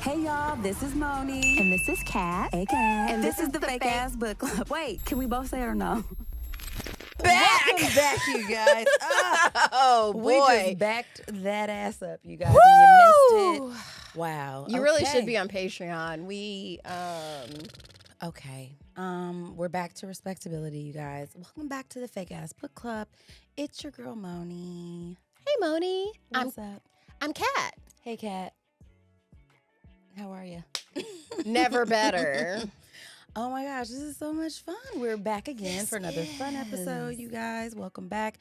Hey y'all, this is Moni. And this is Kat. Hey Kat. And this is the Fake Ass Book Club. Wait, can we both say it or no? Welcome back, you guys. Oh, We boy. just backed that ass up, you guys, and you missed it. Wow. You really should Okay. be on Patreon. We, Okay. We're back to respectability, you guys. Welcome back to the Fake Ass Book Club. It's your girl, Moni. hey, Moni. What's up? I'm Kat. Hey, Kat. How are you? Never better. Oh my gosh, this is so much fun. We're back again for another fun episode, you guys. Welcome back.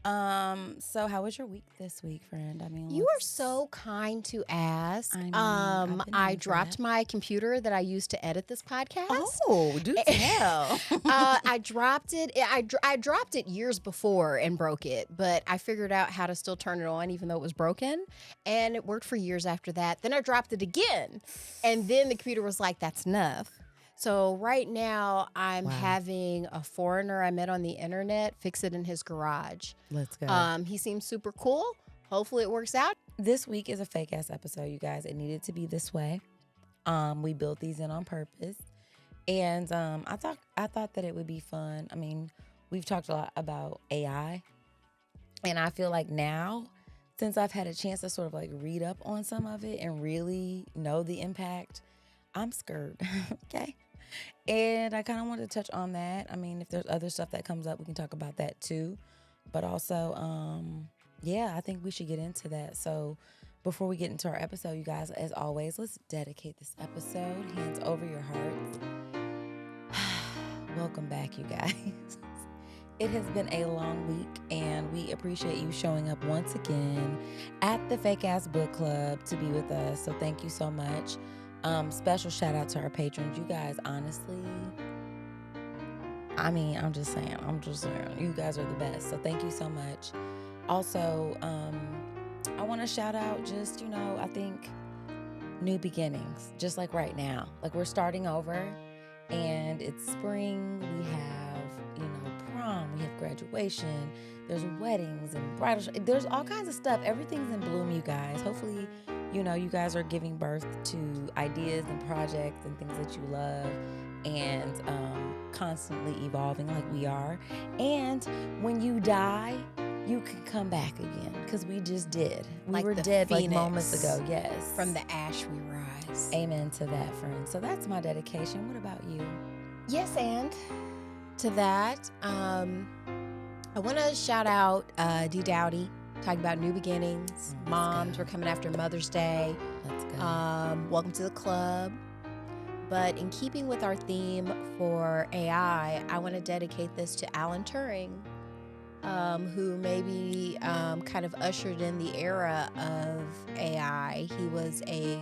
So how was your week this week, friend? I mean, You are so kind to ask. I know. I've been I known for dropped that. my computer that I used to edit this podcast. Oh, do tell. I dropped it. I dropped it years before and broke it, but I figured out how to still turn it on even though it was broken, and it worked for years after that. Then I dropped it again, and then the computer was like, "That's enough." So right now I'm having a foreigner I met on the internet fix it in his garage. Let's go. He seems super cool. Hopefully it works out. This week is a fake ass episode, you guys. It needed to be this way. We built these in on purpose, and I thought that it would be fun. I mean, we've talked a lot about AI, and I feel like now, since I've had a chance to sort of like read up on some of it and really know the impact, I'm scared. Okay. And I kind of wanted to touch on that. I mean, if there's other stuff that comes up, we can talk about that too. But also, yeah, I think we should get into that. So before we get into our episode, you guys, as always, let's dedicate this episode. Hands over your hearts. Welcome back, you guys. It has been a long week, and we appreciate you showing up once again at the Fake Ass Book Club to be with us. So thank you so much. Special shout out to our patrons. You guys, honestly, I mean, I'm just saying, you guys are the best. So thank you so much. Also, I want to shout out just, I think new beginnings, just like right now. Like we're starting over and it's spring. We have, prom, we have graduation, there's weddings and bridal, there's all kinds of stuff. Everything's in bloom, you guys. Hopefully, you guys are giving birth to ideas and projects and things that you love and constantly evolving like we are. And when you die, you can come back again because we just did. We Like were the dead like phoenix. moments ago. Yes. From the ash we rise. Amen to that, friend. So that's my dedication. What about you? Yes, and to that, I want to shout out D. Dowdy, talking about new beginnings. Let's Moms, go. we're coming after Mother's Day. Let's go. Welcome to the club. But in keeping with our theme for AI, I want to dedicate this to Alan Turing, who maybe kind of ushered in the era of AI. He was a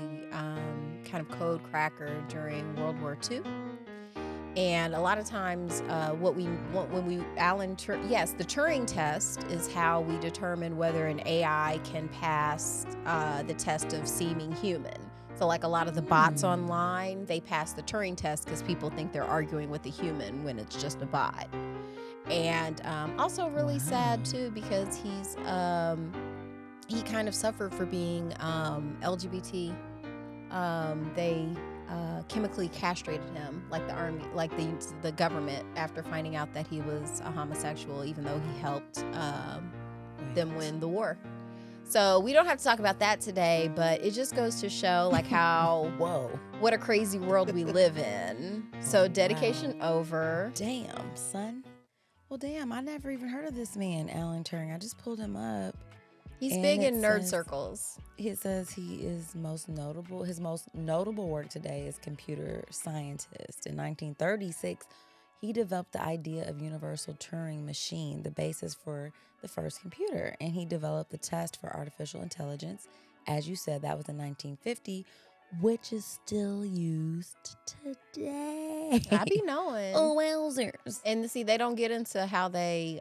kind of code cracker during World War II. And a lot of times the Turing test is how we determine whether an AI can pass the test of seeming human. So like a lot of the bots online, they pass the Turing test because people think they're arguing with a human when it's just a bot. And also really sad too, because he kind of suffered for being LGBT. They chemically castrated him, like the army, like the government, after finding out that he was a homosexual, even though he helped them win the war. So we don't have to talk about that today, but it just goes to show like how what a crazy world we live in. So dedication over. Damn, son. Well, damn, I never even heard of this man, Alan Turing. I just pulled him up. He's And big it in nerd says- circles. It says he is most notable. His most notable work today is computer scientist. In 1936, he developed the idea of universal Turing machine, the basis for the first computer. And he developed the test for artificial intelligence. As you said, that was in 1950, which is still used today. I be knowing. Oh, wowzers. And see, they don't get into how they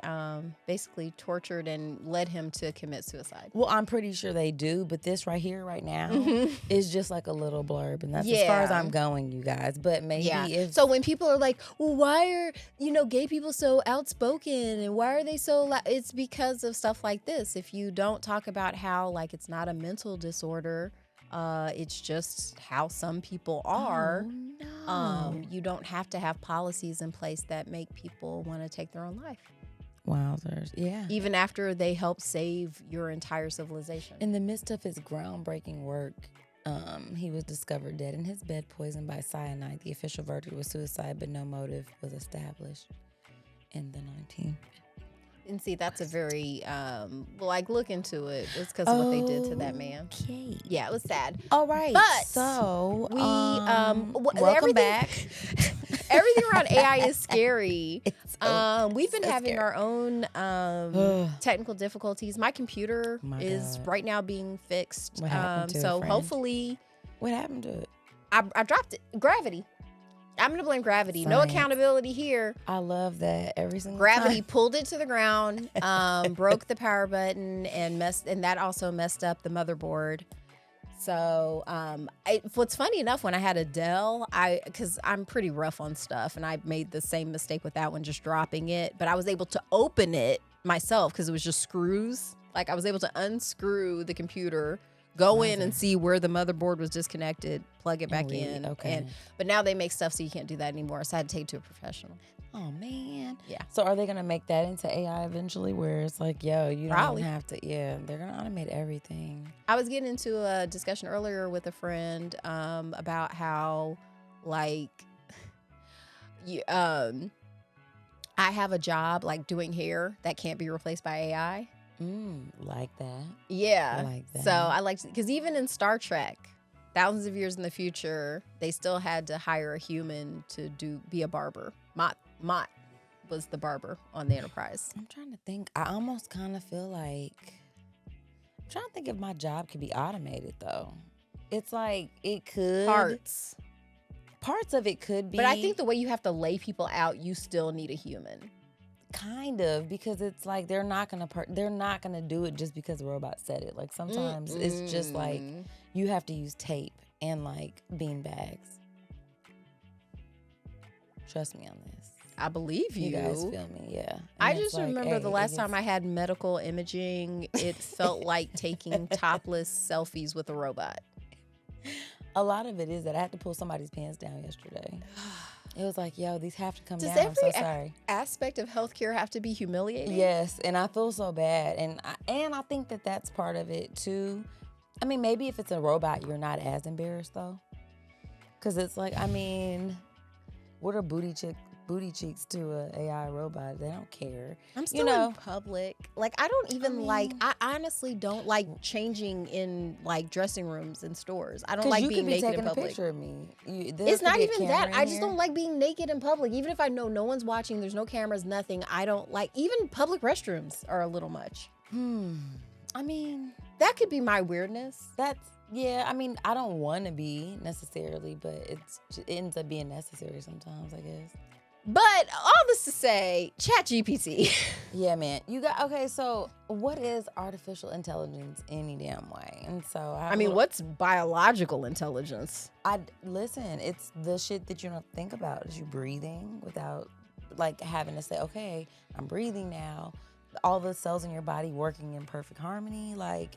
basically tortured and led him to commit suicide. Well, I'm pretty sure they do, but this right here, right now, is just like a little blurb, and that's as Yeah. far as I'm going, you guys. But maybe if So when people are like, well, why are, gay people so outspoken and why are they so loud? It's because of stuff like this. If you don't talk about how, like, it's not a mental disorder, It's just how some people are. Oh, no. You don't have to have policies in place that make people want to take their own life, Wowzers. Yeah. even after they help save your entire civilization. In the midst of his groundbreaking work, he was discovered dead in his bed, poisoned by cyanide. The official verdict was suicide, but no motive was established in the 19th. And see, that's a very, look into it. It's because of what they did to that man. Okay. Yeah, it was sad. All right. But so we, welcome back. Everything around AI is scary. We've been so having scary. our own technical difficulties. My computer is God. right now being fixed. What happened to it, so friend? hopefully, What happened to it? I dropped it. Gravity. I'm gonna blame gravity. No Science. accountability here. I love that every single Gravity time. pulled it to the ground, broke the power button, and that also messed up the motherboard. So, what's funny enough, when I had a Dell, because I'm pretty rough on stuff, and I made the same mistake with that one, just dropping it. But I was able to open it myself because it was just screws. Like I was able to unscrew the computer, go in and see where the motherboard was disconnected, plug it back in. Okay. But now they make stuff so you can't do that anymore. So I had to take it to a professional. Oh man. Yeah. So are they gonna make that into AI eventually, where it's like, yo, you Probably. don't have to? Yeah, they're gonna automate everything. I was getting into a discussion earlier with a friend about how, like, I have a job like doing hair that can't be replaced by AI. Like that. Yeah. I like that. So I like, because even in Star Trek, thousands of years in the future, they still had to hire a human to be a barber. Mott was the barber on the Enterprise. I'm trying to think. I almost kind of feel like I'm trying to think if my job could be automated though. It's like it could. Parts of it could be. But I think the way you have to lay people out, you still need a human. Kind of, because it's like they're not gonna do it just because the robot said it. Like sometimes it's just like you have to use tape and like bean bags. Trust me on this. I believe you. You guys feel me? Yeah. And I it's just like, remember hey, the last time I had medical imaging, it felt like taking topless selfies with a robot. A lot of it is that I had to pull somebody's pants down yesterday. It was like, yo, these have to come Does down. I'm so every sorry. aspect of healthcare have to be humiliating? Yes, and I feel so bad, and I think that that's part of it too. I mean, maybe if it's a robot, you're not as embarrassed though, because it's like, I mean, what are booty cheeks to an AI robot? They don't care. I'm still in public. Like, I don't even I honestly don't like changing in like dressing rooms and stores. I don't like being naked in public. A picture of me. It's not even that. I just don't like being naked in public. Even if I know no one's watching, there's no cameras, nothing. I don't like, even public restrooms are a little much. I mean, that could be my weirdness. Yeah, I mean, I don't want to be necessarily, but it ends up being necessary sometimes, I guess. But all this to say, Chat GPT. Yeah, man. Okay, so what is artificial intelligence any damn way? And so I mean, what's biological intelligence? Listen, it's the shit that you don't think about. Is you breathing without like having to say, okay, I'm breathing now. All the cells in your body working in perfect harmony, like.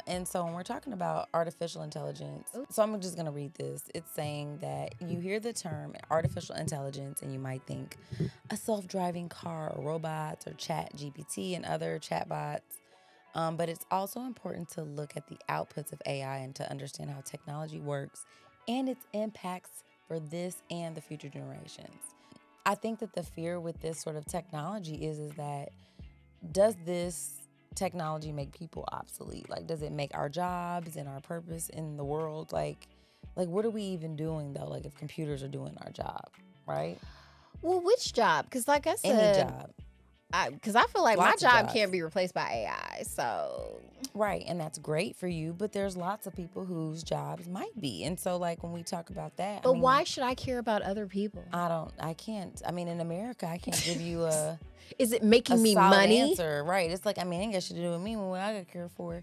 And so when we're talking about artificial intelligence, so I'm just going to read this. It's saying that you hear the term artificial intelligence and you might think a self-driving car or robots or Chat GPT and other chatbots. But it's also important to look at the outputs of AI and to understand how technology works and its impacts for this and the future generations. I think that the fear with this sort of technology is that does this technology make people obsolete? Like, does it make our jobs and our purpose in the world? Like what are we even doing though? Like if computers are doing our job, right? Well, which job? Because like I said, any job. Because I feel like Lots my of job jobs. can't be replaced by AI. So Right, and that's great for you, but there's lots of people whose jobs might be. And so like when we talk about that, but why should I care about other people? I can't. I mean, in America, I can't give you a Is it making me solid money? answer. Right. It's like, I mean, it ain't got shit to do with me when I got cared for.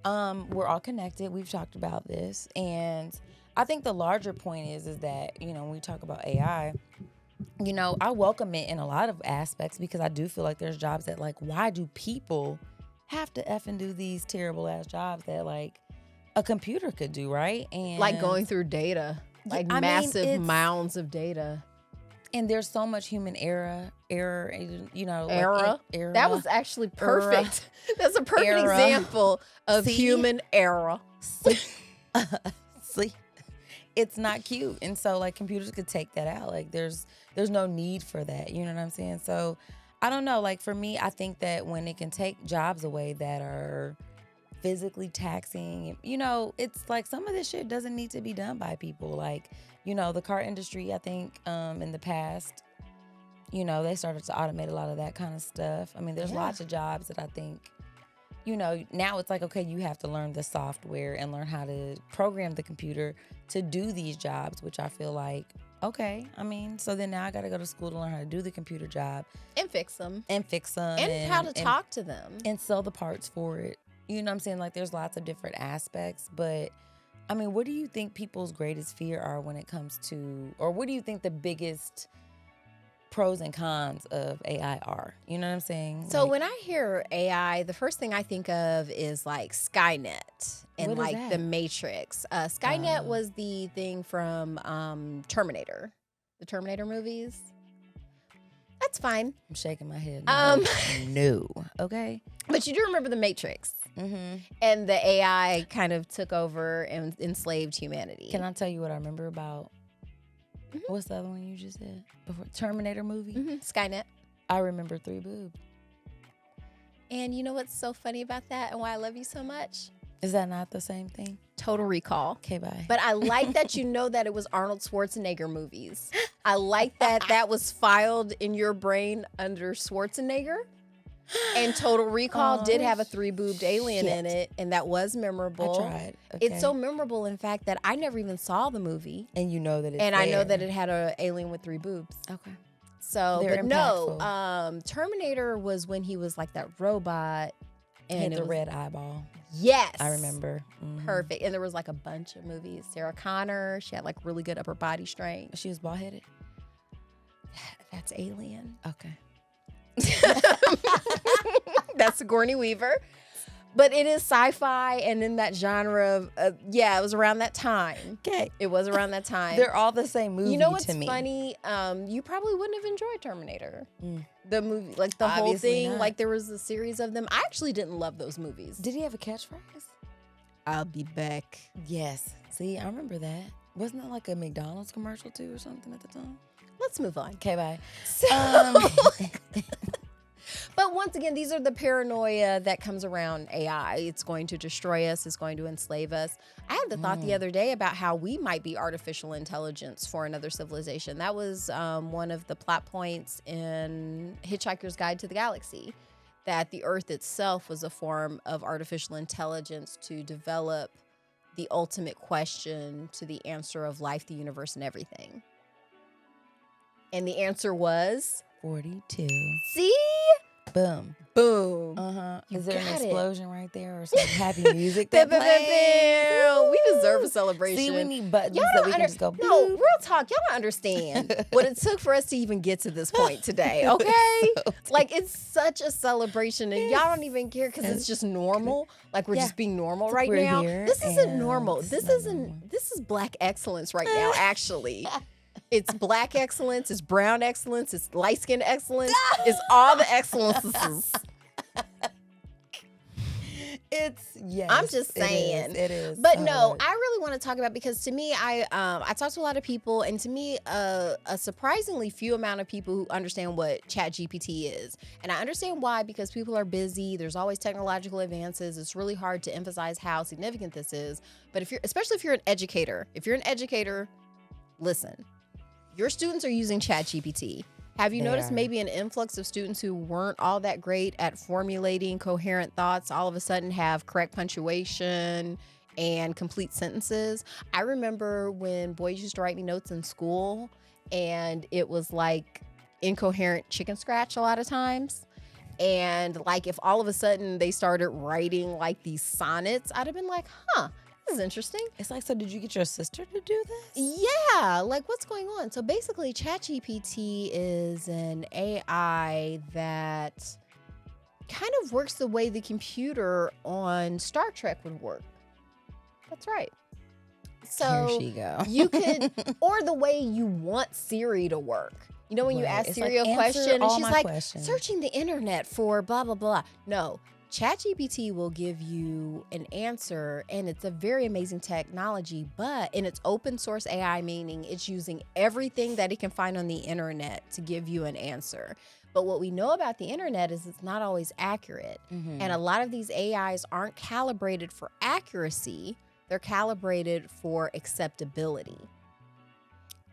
We're all connected. We've talked about this. And I think the larger point is that, when we talk about AI, I welcome it in a lot of aspects because I do feel like there's jobs that like, why do people have to effing do these terrible ass jobs that like a computer could do, right? And Like going through data, like I mean, massive mounds of data. And there's so much human error, you know. Error. Error. That was actually perfect. That's a perfect Error. example of See? human error. See, it's not cute. And so like computers could take that out. Like there's no need for that. You know what I'm saying? So I don't know. Like for me, I think that when it can take jobs away that are physically taxing, you know, it's like some of this shit doesn't need to be done by people. Like, you know, the car industry, I think in the past, you know, they started to automate a lot of that kind of stuff. I mean, there's lots of jobs that I think, you know, now it's like, okay, you have to learn the software and learn how to program the computer to do these jobs, which I feel like, okay, I mean, so then now I got to go to school to learn how to do the computer job. And fix them. And how to talk to them. And sell the parts for it. You know what I'm saying? Like there's lots of different aspects, but I mean, what do you think people's greatest fear are when it comes to, or what do you think the biggest pros and cons of AI are? You know what I'm saying? So when I hear AI, the first thing I think of is like Skynet and What is like that? the Matrix. Skynet was the thing from Terminator, the Terminator movies. That's fine. I'm shaking my head. Um, No. Okay. But you do remember the Matrix. Mm-hmm. And the AI kind of took over and enslaved humanity. Can I tell you what I remember about, what's the other one you just said? Before Terminator movie? Skynet. I remember 3 boobs. And you know what's so funny about that and why I love you so much? Is that not the same thing? Total Recall. Okay, bye. But I like that you know that it was Arnold Schwarzenegger movies. I like that was filed in your brain under Schwarzenegger. And Total Recall did have a 3-boobed alien in it, and that was memorable. I tried. Okay. It's so memorable, in fact, that I never even saw the movie. And you know that it's And I know there. that it had an alien with 3 boobs. Okay. So, They're but no, Terminator was when he was like that robot. And And the it was, red eyeball. yes. I remember. Mhm. Perfect. And there was like a bunch of movies. Sarah Connor, she had like really good upper body strength. She was bald headed. That's Alien. Okay. That's Sigourney Weaver. But it is sci-fi and in that genre of, it was around that time. Okay. It was around that time. They're all the same movie You know what's to me. funny? You probably wouldn't have enjoyed Terminator. The movie, like the whole Obviously thing, not. like there was a series of them. I actually didn't love those movies. Did he have a catchphrase? I'll be back. Yes. See, I remember that. Wasn't that like a McDonald's commercial too or something at the time? Let's move on. Okay, bye. But once again, these are the paranoia that comes around AI. It's going to destroy us. It's going to enslave us. I had the thought the other day about how we might be artificial intelligence for another civilization. That was one of the plot points in Hitchhiker's Guide to the Galaxy, that the Earth itself was a form of artificial intelligence to develop the ultimate question to the answer of life, the universe, and everything. And the answer was 42. see? Boom. Boom. Is there an got it. explosion right there or some happy music that plays? We deserve a celebration. See, we need buttons Y'all that don't we can just go. No, boop. real talk. Y'all don't understand what it took for us to even get to this point today. Okay, like it's such a celebration, and y'all don't even care because it's just normal. Like we're just being normal right We're now. here This isn't and normal. it's This not isn't. normal. This is Black excellence right now. Actually. It's Black excellence, it's brown excellence, it's light skin excellence, it's all the excellences. Yes. I'm just saying. It is. But no, I really want to talk about, because to me, I talk to a lot of people, and to me, a surprisingly few amount of people who understand what Chat GPT is. And I understand why, because people are busy. There's always technological advances. It's really hard to emphasize how significant this is. But especially if you're an educator, listen, your students are using Chat GPT. Have you noticed maybe an influx of students who weren't all that great at formulating coherent thoughts all of a sudden have correct punctuation and complete sentences? I remember when boys used to write me notes in school and it was like incoherent chicken scratch a lot of times. And like if all of a sudden they started writing like these sonnets, I'd have been like, this is interesting. It's like, so did you get your sister to do this? Yeah, like what's going on? So basically, ChatGPT is an AI that kind of works the way the computer on Star Trek would work. That's right. Here So she go. you could, or the way you want Siri to work. You know, when you Right. ask It's Siri like, a answer question and all she's my like, questions. searching the internet for blah, blah, blah. No, Chat GPT will give you an answer, and it's a very amazing technology, and it's open source AI, meaning it's using everything that it can find on the internet to give you an answer. But what we know about the internet is it's not always accurate. Mhm. And a lot of these AIs aren't calibrated for accuracy. They're calibrated for acceptability.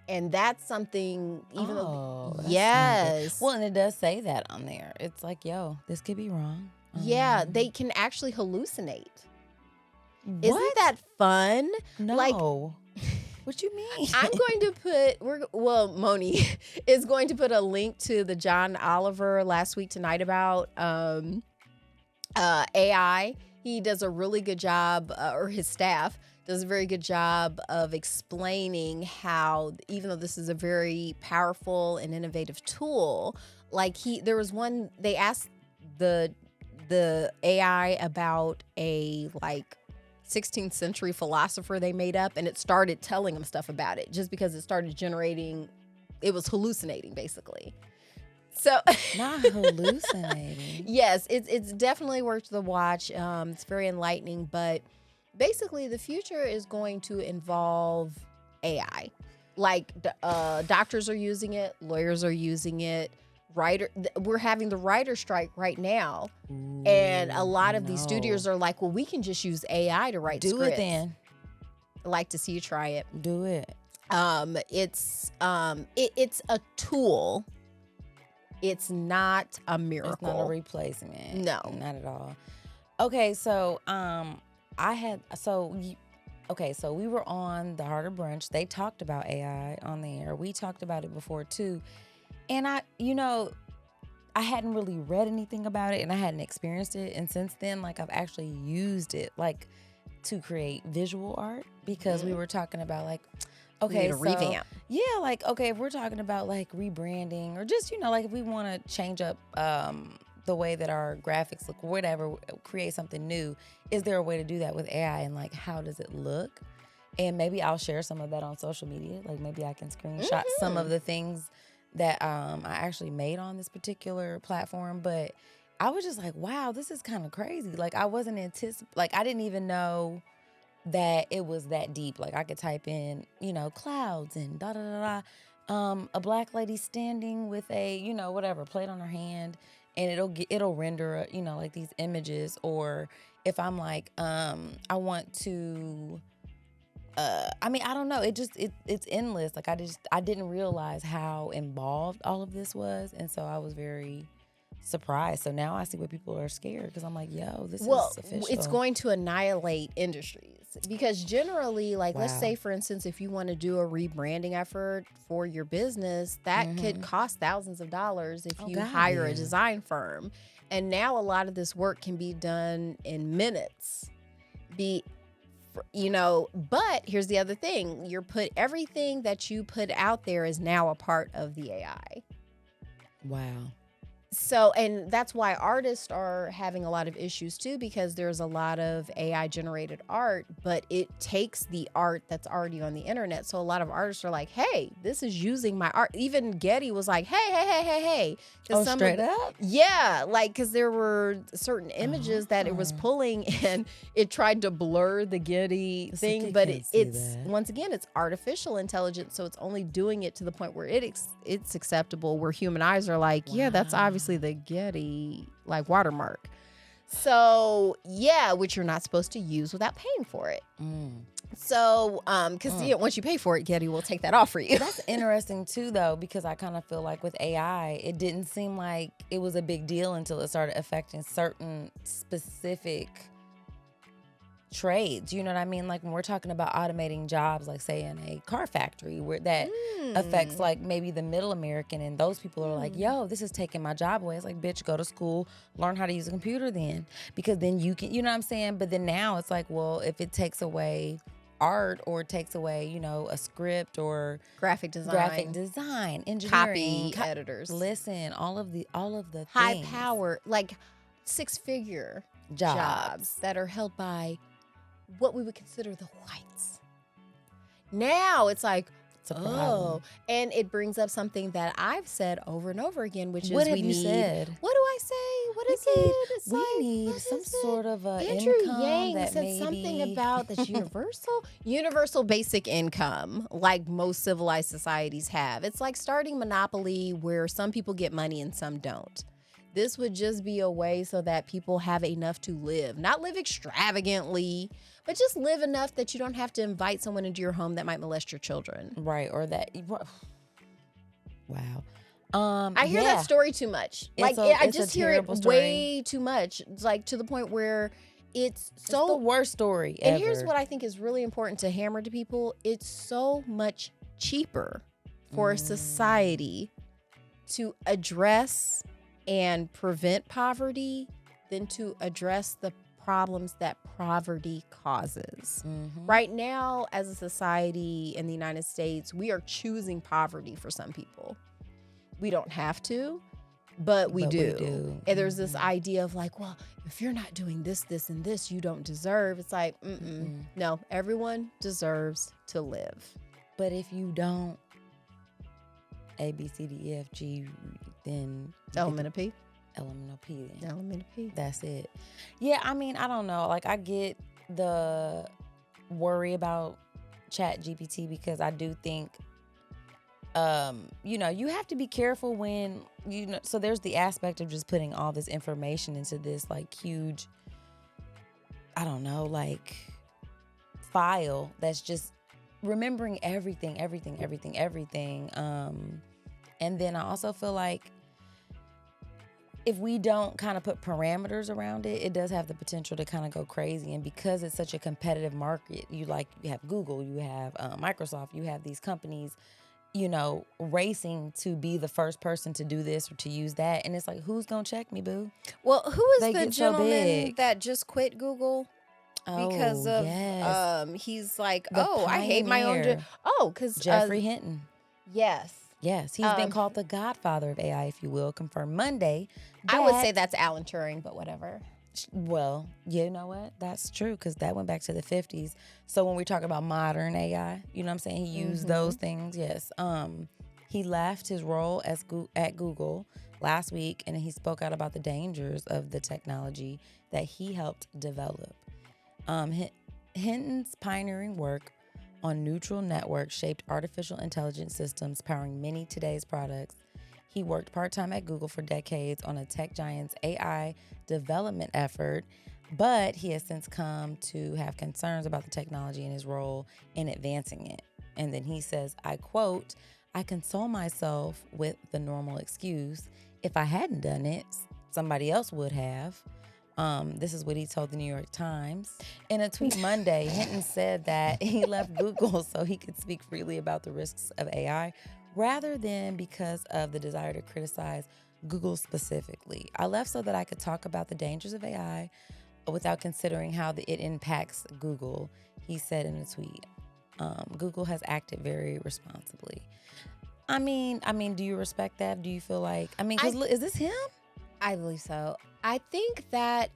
And that's something, even though, that's yes. Well, and it does say that on there. It's like, yo, this could be wrong. Yeah, they can actually hallucinate. What? Isn't that fun? No. Like, what you mean? I'm going to put, Moni is going to put a link to the John Oliver last week tonight about AI. He does a really good job, or his staff does a very good job of explaining how, even though this is a very powerful and innovative tool, like there was one, they asked the AI about a 16th century philosopher they made up, and it started telling them stuff about it just because it started generating, it was hallucinating basically. So Not hallucinating. Yes, it's definitely worth the watch. It's very enlightening, but basically the future is going to involve AI. Like doctors are using it, lawyers are using it, we're having the writer strike right now. Ooh, And a lot of these studios are like, well, we can just use AI to write Do scripts. it then. I'd like to see you try it. Do it. It's a tool. It's not a miracle. It's not a replacement. No. Not at all. Okay, so so we were on the Harder Brunch. They talked about AI on the air. We talked about it before too. And I hadn't really read anything about it, and I hadn't experienced it. And since then, I've actually used it to create visual art, because we were talking about okay, need a revamp. Yeah, okay, if we're talking about rebranding, or just if we want to change up the way that our graphics look, or whatever, create something new, is there a way to do that with AI, and how does it look? And maybe I'll share some of that on social media. Maybe I can screenshot some of the things that I actually made on this particular platform. But I was just like, wow, this is kind of crazy. I wasn't I didn't even know that it was that deep. I could type in, clouds and da da da da, a black lady standing with a, whatever plate on her hand, and it'll render, these images. Or if I'm I want to, I don't know. It's endless. I didn't realize how involved all of this was, and so I was very surprised. So now I see why people are scared, because I'm like, yo, this is official. It's going to annihilate industries, because generally, let's Wow. say, for instance, if you want to do a rebranding effort for your business, that could cost thousands of dollars if you hire a design firm. And now a lot of this work can be done in minutes. But here's the other thing. Everything that you put out there is now a part of the AI. Wow. So, and that's why artists are having a lot of issues too, because there's a lot of AI generated art, but it takes the art that's already on the internet. So a lot of artists are like, hey, this is using my art. Even Getty was like, hey. Oh, straight up? Yeah, because there were certain images that it was pulling, and it tried to blur the Getty thing, but it's once again, it's artificial intelligence, so it's only doing it to the point where it's acceptable, where human eyes are like, yeah, that's obviously the Getty watermark. So yeah, which you're not supposed to use without paying for it. So because once you pay for it, Getty will take that off for you. That's interesting too, though, because I kind of feel like with AI, it didn't seem like it was a big deal until it started affecting certain specific trades. You know what I mean? When we're talking about automating jobs, say in a car factory, where that affects maybe the middle American, and those people are like, yo, this is taking my job away. It's like, bitch, go to school, learn how to use a computer then, because then you can, you know what I'm saying? But then now it's like, well, if it takes away art, or takes away, a script, or graphic design, engineering, copy editors, listen, all of the high things. power, 6-figure jobs that are held by what we would consider the whites. Now it's like, It's a problem. and it brings up something that I've said over and over again, which What is have we you need. said? What do I say? What is it? It's We like, need what some is sort it? of a Andrew income Yang that said maybe something about that's universal basic income, like most civilized societies have. It's like starting Monopoly where some people get money and some don't. This would just be a way so that people have enough to live, not live extravagantly, but just live enough that you don't have to invite someone into your home that might molest your children. right or that. Wow. I hear that story too much. Like I it's a just hear it terrible story. way too much. It's like to the point where it's so It's the worst story And ever. here's what I think is really important to hammer to people. It's so much cheaper for society to address and prevent poverty than to address the problems that poverty causes. Right now, as a society in the United States, we are choosing poverty for some people. We don't have to, but we do. And there's this idea of like, well, if you're not doing this, this, and this, you don't deserve. It's like, no, everyone deserves to live. But if you don't A, B, C, D, E, F, G, then Element of P. Element of P. Then. Element of P. That's it. Yeah, I mean, I don't know. Like, I get the worry about Chat GPT because I do think, you have to be careful when, so there's the aspect of just putting all this information into this, like, huge, I don't know, like, file that's just remembering everything. And then I also feel like if we don't kind of put parameters around it, it does have the potential to kind of go crazy. And because it's such a competitive market, you have Google, you have Microsoft, you have these companies, racing to be the first person to do this or to use that. And it's like, who's going to check me, boo? Well, who is They the get so gentleman big. that just quit Google? Because of, yes. he's like, The I hate my own. pioneer. Because Jeffrey Hinton. Yes. Yes, he's been called the godfather of AI, if you will. Confirmed Monday. I would say that's Alan Turing, but whatever. Well, you know what? That's true because that went back to the 50s. So when we talk about modern AI, you know what I'm saying? He used those things, yes. He left his role at Google last week, and he spoke out about the dangers of the technology that he helped develop. Hinton's pioneering work on neutral networks shaped artificial intelligence systems powering many today's products. He worked part-time at Google for decades on a tech giant's AI development effort, but he has since come to have concerns about the technology and his role in advancing it. And then he says, I quote, I console myself with the normal excuse. If I hadn't done it, somebody else would have. This is what he told the New York Times. In a tweet Monday, Hinton said that he left Google so he could speak freely about the risks of AI rather than because of the desire to criticize Google specifically. I left so that I could talk about the dangers of AI without considering how it impacts Google, he said in a tweet. Google has acted very responsibly. I mean, do you respect that? Do you feel like, is this him? I believe so. I think that's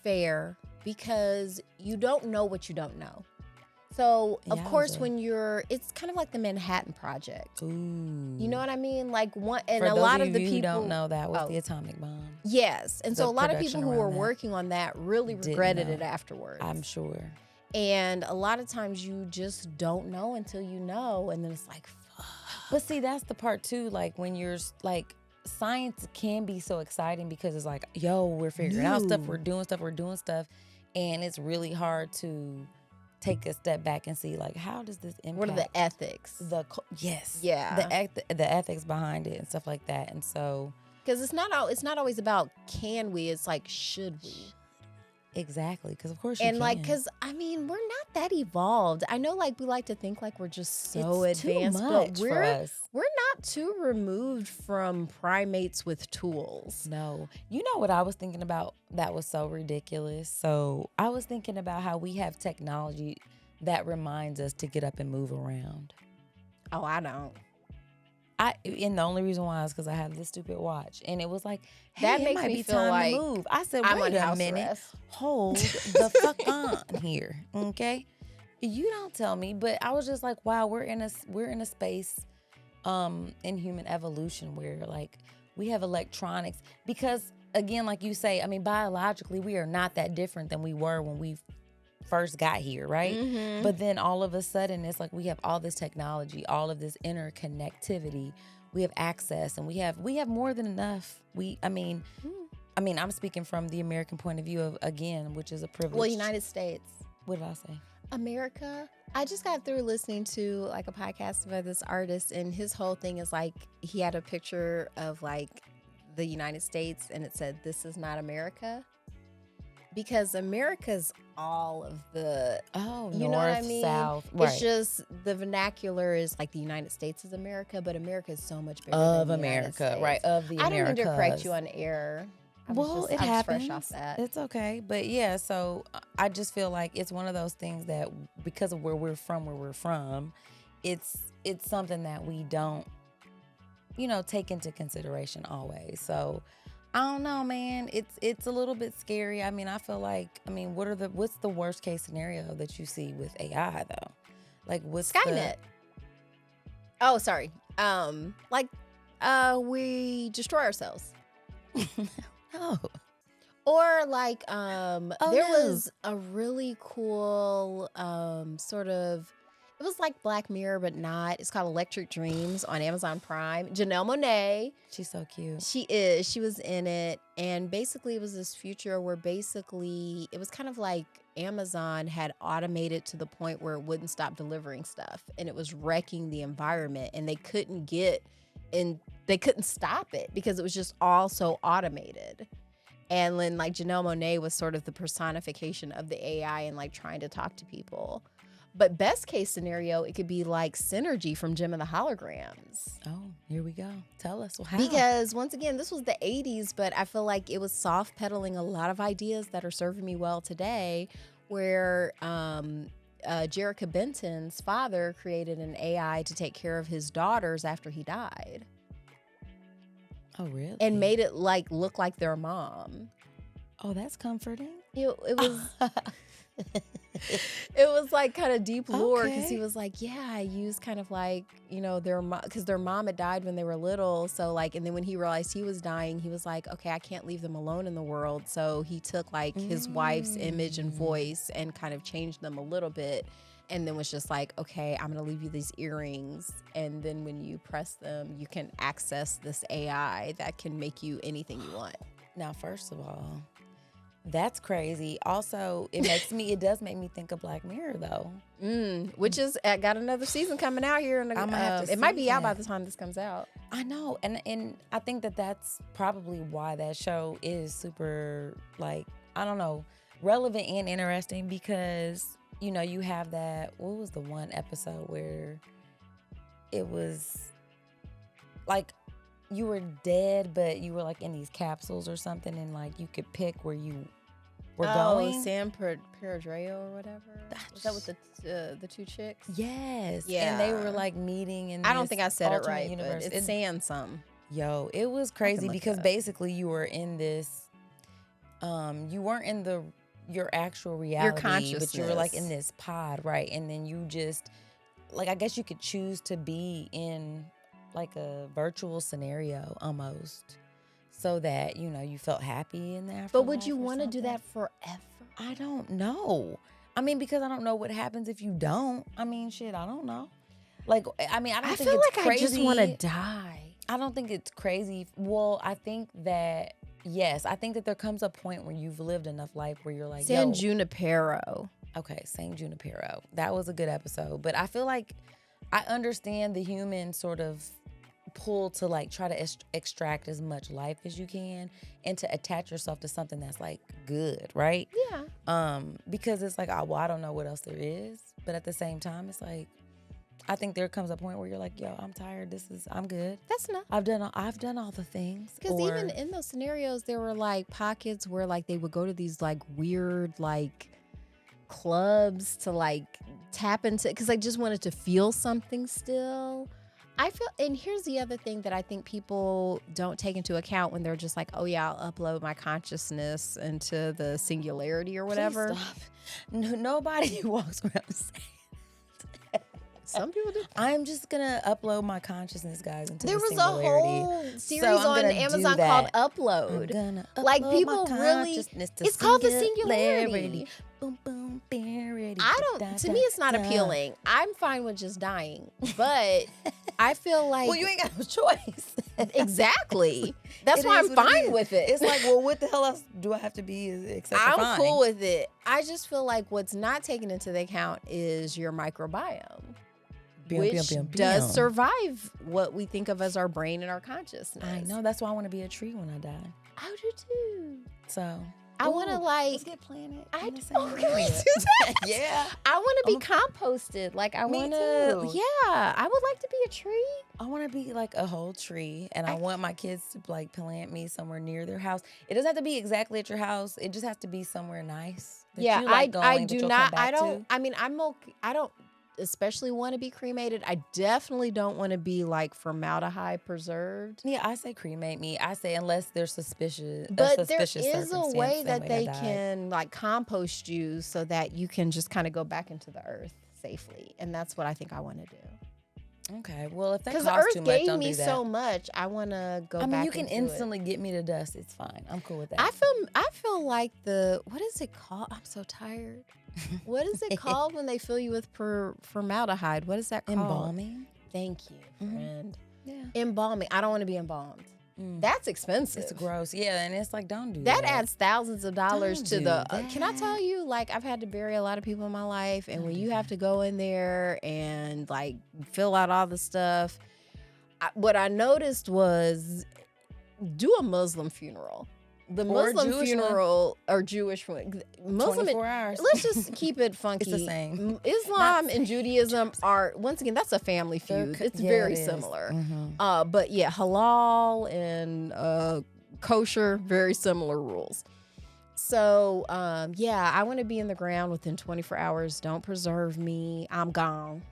fair because you don't know what you don't know. So, of course, it's kind of like the Manhattan Project. Ooh. You know what I mean? Like and For a those lot of of the you people who don't know, that was the atomic bomb. Yes. And The so a lot of production people who were around that. working on that really Didn't regretted know. it afterwards. I'm sure. And a lot of times you just don't know until you know. And then it's like, fuck. But see, that's the part too. Like when you're like, science can be so exciting because it's like, yo, we're figuring out stuff, we're doing stuff. And it's really hard to take a step back and see like, how does this impact? What are the ethics? Yeah. The ethics behind it and stuff like that. And so. Because it's not always about can we, it's like, should we? Exactly, because of course you and can. like, because I mean, we're not that evolved. I know, like we like to think like we're just so it's advanced, too much but for us. we're not too removed from primates with tools. No, you know what I was thinking about? That was so ridiculous. So I was thinking about how we have technology that reminds us to get up and move around. Oh, I don't. And the only reason why is because I have this stupid watch, and it was like, hey, That it makes might me be feel time like to move. I said, I'm wait on a house minute, arrest. hold the fuck on here, okay? You don't tell me, but I was just like, wow, we're in a space, in human evolution where like we have electronics because again, like you say, I mean, biologically, we are not that different than we were when we first got here, right? Mm-hmm. But then all of a sudden, it's like we have all this technology, all of this interconnectivity. We have access, and we have more than enough. I mean, I'm speaking from the American point of view of again, which is a privilege. Well, United States. What did I say? America. I just got through listening to like a podcast by this artist, and his whole thing is like he had a picture of like the United States, and it said, "This is not America," because America's all of the you north, know what I mean? south, right? It's just the vernacular is like the United States is America, but America is so much bigger of than the United America, States. right? Of the I don't mean to correct Americas. you on air. Well, it I was happens. fresh off that. It's okay. But yeah, so I just feel like it's one of those things that because of where we're from, it's something that we don't, take into consideration always. So I don't know, man. It's a little bit scary. I mean, I feel like, what's the worst case scenario that you see with AI though? Like what's Skynet. Oh, sorry. We destroy ourselves. Oh. Or like there no. was a really cool it was like Black Mirror but not. It's called Electric Dreams on Amazon Prime. Janelle Monáe. She's so cute. She was in it, and basically it was this future where basically it was kind of like Amazon had automated to the point where it wouldn't stop delivering stuff, and it was wrecking the environment, and they couldn't stop it because it was just all so automated. And then like Janelle Monáe was sort of the personification of the AI and like trying to talk to people. But best case scenario, it could be like Synergy from Gem and the Holograms. Oh, here we go. Tell us how. Because once again, this was the 80s, but I feel like it was soft pedaling a lot of ideas that are serving me well today, where Jerrica Benton's father created an AI to take care of his daughters after he died. Oh, really? And made it like look like their mom. Oh, that's comforting. It was it was like kind of deep lore because Okay. he was like, yeah, I used kind of like, because their mom had died when they were little. So like, and then when he realized he was dying, he was like, okay, I can't leave them alone in the world. So he took like his wife's image and voice and kind of changed them a little bit. And then was just like, okay, I'm going to leave you these earrings. And then when you press them, you can access this AI that can make you anything you want. Now, first of all, that's crazy. Also, it does make me think of Black Mirror though. Which is got another season coming out here. And it might be out by the time this comes out. I know. And I think that's probably why that show is super, like, I don't know, relevant and interesting because, you have that, what was the one episode where it was like you were dead, but you were like in these capsules or something, and like you could pick where you were going. San Pedro or whatever. Was that with the two chicks? Yes. Yeah. And they were like meeting in I don't this think I said it alternate right, universe. but it's San something. Yo, it was crazy look because it up. basically you were in this, you weren't in your actual reality, but you were like in this pod, right? And then you just, like, I guess you could choose to be in like a virtual scenario almost, so that you felt happy in the afterlife. But would you want to do that forever? I don't know. I mean, because I don't know what happens if you don't. I mean, shit, I don't know. Like, I mean, I don't think feel it's like crazy. I just want to die. I don't think it's crazy. Well, I think that, yes, I think that there comes a point where you've lived enough life where you're like, San yo. Junipero. Okay, San Junipero. That was a good episode. But I feel like I understand the human sort of pull to like try to extract as much life as you can and to attach yourself to something that's like good, right? Yeah. Because it's like, I don't know what else there is. But at the same time, it's like, I think there comes a point where you're like, yo, I'm tired. I'm good. That's enough. I've done all the things. Because even in those scenarios, there were like pockets where like they would go to these like weird like clubs to like tap into, because I just wanted to feel something still. I feel, and here's the other thing that I think people don't take into account when they're just like, oh yeah, I'll upload my consciousness into the singularity or whatever. Please stop. Nobody walks around saying Some people do. I'm just gonna upload my consciousness, guys, into There the was singularity. a whole series I'm on gonna do Amazon that. called I'm Upload. gonna Like, upload people my really, consciousness to it's called the singularity. Boom, boom, barity, I don't, to me, it's not appealing. I'm fine with just dying, but I feel like. Well, you ain't got no choice. Exactly. That's It why is I'm what it fine is. with it. It's like, well, what the hell else do I have to be except for I'm fine? cool with it. I just feel like what's not taken into the account is your microbiome, which does survive what we think of as our brain and our consciousness. I know. That's why I want to be a tree when I die. I do too. So I want to let's get planted. I in the do. same Oh, can we area. do that? Yeah. I want to be composted. Like I Me want to. too. Yeah, I would like to be a tree. I want to be like a whole tree, and I want my kids to like plant me somewhere near their house. It doesn't have to be exactly at your house. It just has to be somewhere nice. That Yeah, you like I going, do that you'll not. come back I don't. to. I mean, I'm okay. I don't especially want to be cremated. I definitely don't want to be like formaldehyde preserved. Yeah, I say cremate me. I say unless they're suspicious. But there suspicious is a way that they died. can like compost you so that you can just kind of go back into the earth safely, and that's what I think I want to do. Okay, well, if that Because costs the too earth much, gave don't me do that. so much, I want to go. I mean, back you can into instantly it. get me to dust. It's fine. I'm cool with that. I feel like what is it called? I'm so tired. What is it called when they fill you with formaldehyde? What is that called? Embalming. Thank you, friend. Yeah. Embalming. I don't want to be embalmed. That's expensive. It's gross. Yeah, and it's like, don't do That that. adds thousands of dollars to Don't the. do Can I tell you? Like, I've had to bury a lot of people in my life, and when you have to go in there and like fill out all the stuff, what I noticed was do a Muslim funeral. The Muslim Jewish funeral or Jewish one. Muslim. 24 hours. Let's just keep it funky. It's the same. Islam and Judaism are, once again, that's a family feud. It's very similar. Mm-hmm. But yeah, halal and kosher, very similar rules. So yeah, I want to be in the ground within 24 hours. Don't preserve me. I'm gone.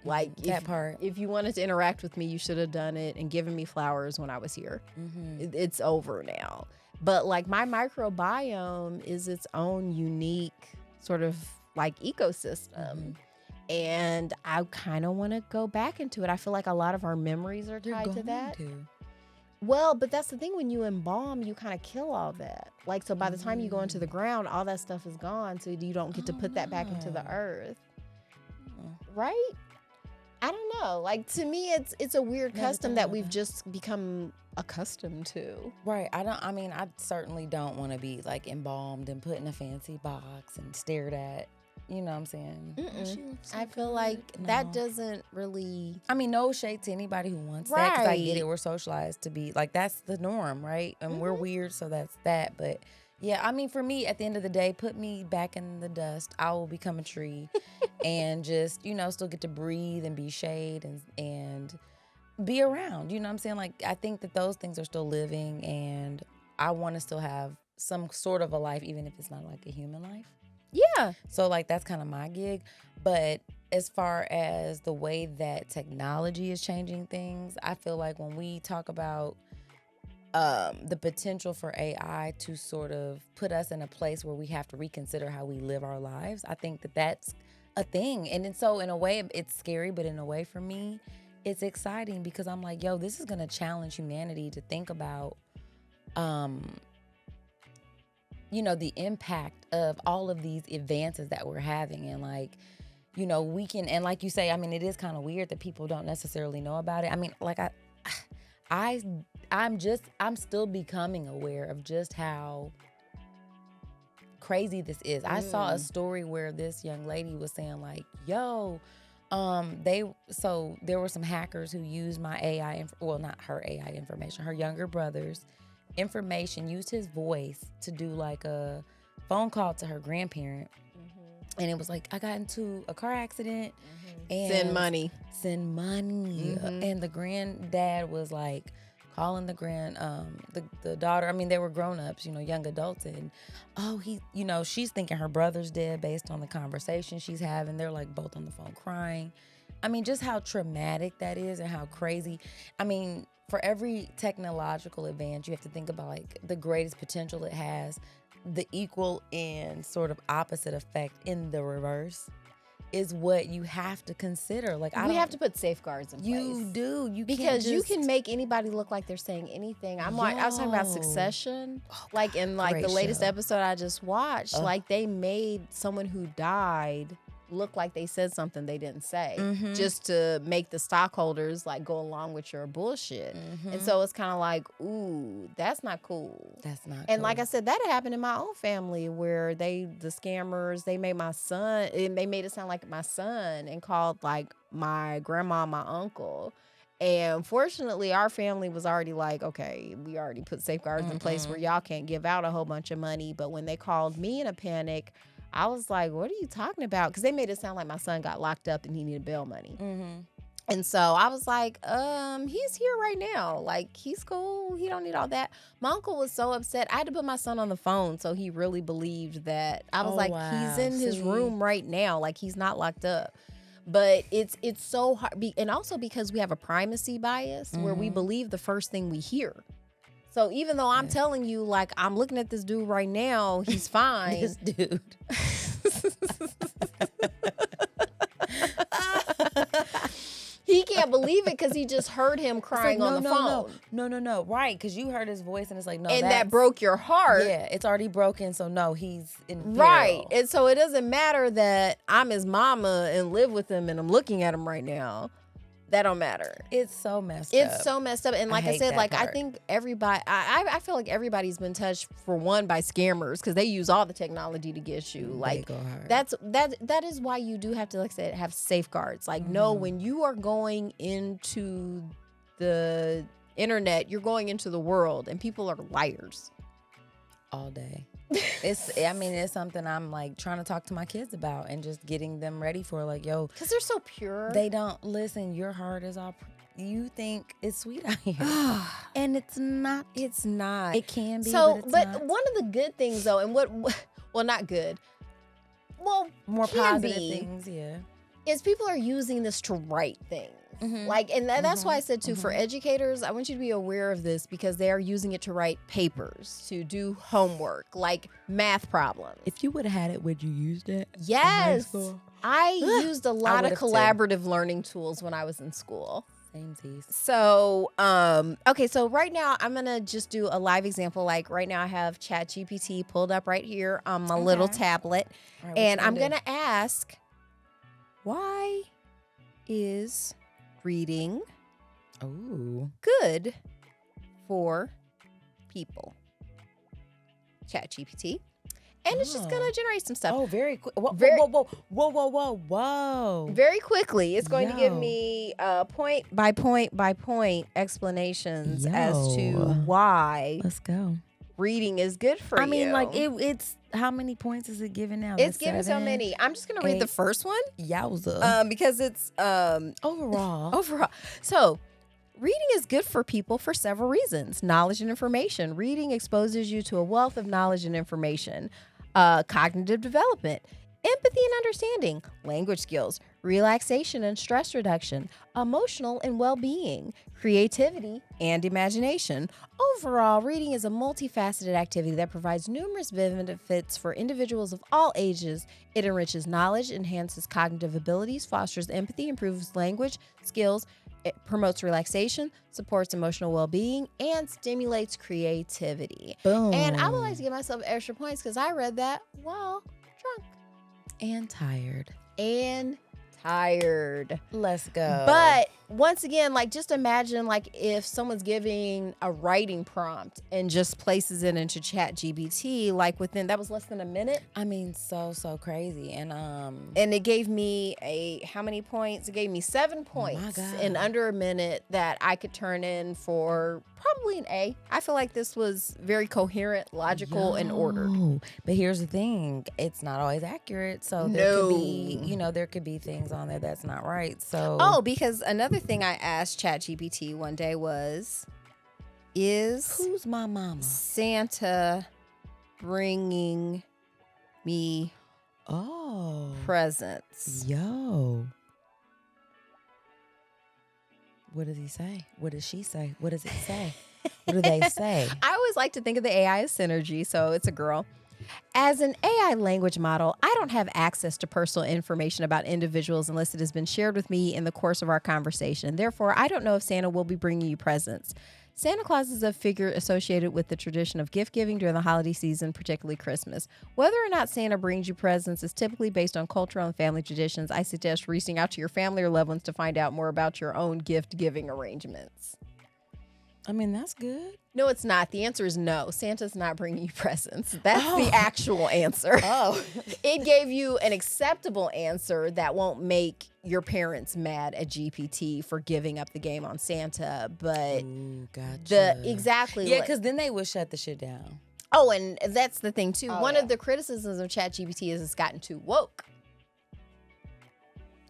Like that part. If you wanted to interact with me, you should have done it and given me flowers when I was here. Mm-hmm. It's over now. But like my microbiome is its own unique sort of like ecosystem. And I kind of want to go back into it. I feel like a lot of our memories are tied to that. Well, but that's the thing. When you embalm, you kind of kill all that. Like, so by the time you go into the ground, all that stuff is gone. So you don't get to put that back into the earth. Right? I don't know. Like, to me, it's a weird custom that we've just become accustomed to. Right. I certainly don't want to be like embalmed and put in a fancy box and stared at. You know what I'm saying? I feel like that doesn't really. I mean, no shade to anybody who wants that, because I get it. We're socialized to be like, that's the norm, right? And we're weird, so that's that. But yeah, I mean, for me, at the end of the day, put me back in the dust. I will become a tree and just, still get to breathe and be shade and be around. You know what I'm saying? Like, I think that those things are still living, and I want to still have some sort of a life, even if it's not like a human life. Yeah. So like that's kind of my gig. But as far as the way that technology is changing things, I feel like when we talk about the potential for AI to sort of put us in a place where we have to reconsider how we live our lives, I think that that's a thing. And so in a way it's scary, but in a way for me, it's exciting, because I'm like, yo, this is going to challenge humanity to think about the impact of all of these advances that we're having. And like, we can, and like you say, I mean, it is kind of weird that people don't necessarily know about it. I mean, like I'm still becoming aware of just how crazy this is. I saw a story where this young lady was saying like, yo, there were some hackers who used my AI, not her AI information, her younger brother's information, used his voice to do like a phone call to her grandparent. And it was like, I got into a car accident and Send money. And the granddad was like calling the daughter. I mean, they were grown-ups, young adults, and she's thinking her brother's dead based on the conversation she's having. They're like both on the phone crying. I mean, just how traumatic that is and how crazy. I mean, for every technological advance, you have to think about like the greatest potential it has. The equal and sort of opposite effect in the reverse is what you have to consider. Like, we have to put safeguards in place. You do. You can make anybody look like they're saying anything. I was talking about Succession, in the latest episode I just watched. Like, they made someone who died look like they said something they didn't say, just to make the stockholders like go along with your bullshit. And so it's kind of like, ooh, that's not cool. That's not And cool. like I said, that happened in my own family where the scammers, they made my son, and they made it sound like my son and called like my grandma, my uncle. And fortunately, our family was already like, okay, we already put safeguards in place where y'all can't give out a whole bunch of money. But when they called me in a panic, I was like, what are you talking about? Because they made it sound like my son got locked up and he needed bail money. And so I was like, he's here right now. Like, he's cool. He don't need all that. My uncle was so upset. I had to put my son on the phone so he really believed that. I was he's in his room right now. Like, he's not locked up. But it's so hard. And also because we have a primacy bias where we believe the first thing we hear. So even though I'm telling you, like, I'm looking at this dude right now, he's fine. This dude. He can't believe it because he just heard him crying on the phone. No. Right, because you heard his voice and it's like, no, and that broke your heart. Yeah, it's already broken. So no, he's in peril. Right. And so it doesn't matter that I'm his mama and live with him and I'm looking at him right now. That don't matter. It's so messed up. It's so messed up. And like I said, like, I think everybody, I feel like everybody's been touched, for one, by scammers because they use all the technology to get you. Like, that is why you do have to, like I said, have safeguards. Like, no, when you are going into the internet, you're going into the world and people are liars. All day. It's something I'm like trying to talk to my kids about and just getting them ready for, like, yo, because they're so pure. They don't listen. Your heart is all. You think it's sweet out here, and it's not. It's not. It can be. So, but not. One of the good things though, and well, not good. Well, more positive things, yeah, is people are using this to write things. Like, and that's why I said too, for educators, I want you to be aware of this because they are using it to write papers, to do homework, like math problems. If you would have had it, would you use it? Yes. I used a lot of collaborative learning tools when I was in school. Samesies. So, okay, so right now I'm going to just do a live example. Like right now I have Chat GPT pulled up right here on my little tablet. Right, and I'm going to ask, why is reading good for people? Chat GPT. And it's just gonna generate some stuff. Oh, very quick. Whoa. Very quickly. It's going to give me point by point by point explanations as to why let's go reading is good for you. I mean, like it's how many points is it giving now? It's giving so many. I'm just gonna read the first one. Yowza. Because it's overall. So reading is good for people for several reasons. Knowledge and information. Reading exposes you to a wealth of knowledge and information. Cognitive development. Empathy and understanding. Language skills. Relaxation and stress reduction. Emotional and well-being. Creativity and imagination. Overall, reading is a multifaceted activity that provides numerous benefits for individuals of all ages. It enriches knowledge, enhances cognitive abilities, fosters empathy, improves language skills. It promotes relaxation, supports emotional well-being, and stimulates creativity. Boom. And I would like to give myself extra points because I read that while drunk. And tired. Let's go. But once again, like, just imagine, like, if someone's giving a writing prompt and just places it into Chat GPT, like, within, that was less than a minute. I mean, so crazy. And it gave me how many points? It gave me 7 points in under a minute that I could turn in for probably an A. I feel like this was very coherent, logical, and ordered. But here's the thing. It's not always accurate. So there could be things on there that's not right. So because another thing I asked ChatGPT one day was, Is Who's my mama? Santa bringing me Oh. presents? Yo. What does he say? What does she say? What does it say? What do they say? I always like to think of the AI as synergy, so it's a girl. As an AI language model, I don't have access to personal information about individuals unless it has been shared with me in the course of our conversation. Therefore, I don't know if Santa will be bringing you presents. Santa Claus is a figure associated with the tradition of gift giving during the holiday season, particularly Christmas. Whether or not Santa brings you presents is typically based on cultural and family traditions. I suggest reaching out to your family or loved ones to find out more about your own gift giving arrangements. I mean, that's good. No, it's not. The answer is no. Santa's not bringing you presents. That's the actual answer. Oh. It gave you an acceptable answer that won't make your parents mad at GPT for giving up the game on Santa, but Ooh, gotcha. Yeah, because then they would shut the shit down. Oh, and that's the thing too. One yeah. of the criticisms of Chat GPT is it's gotten too woke.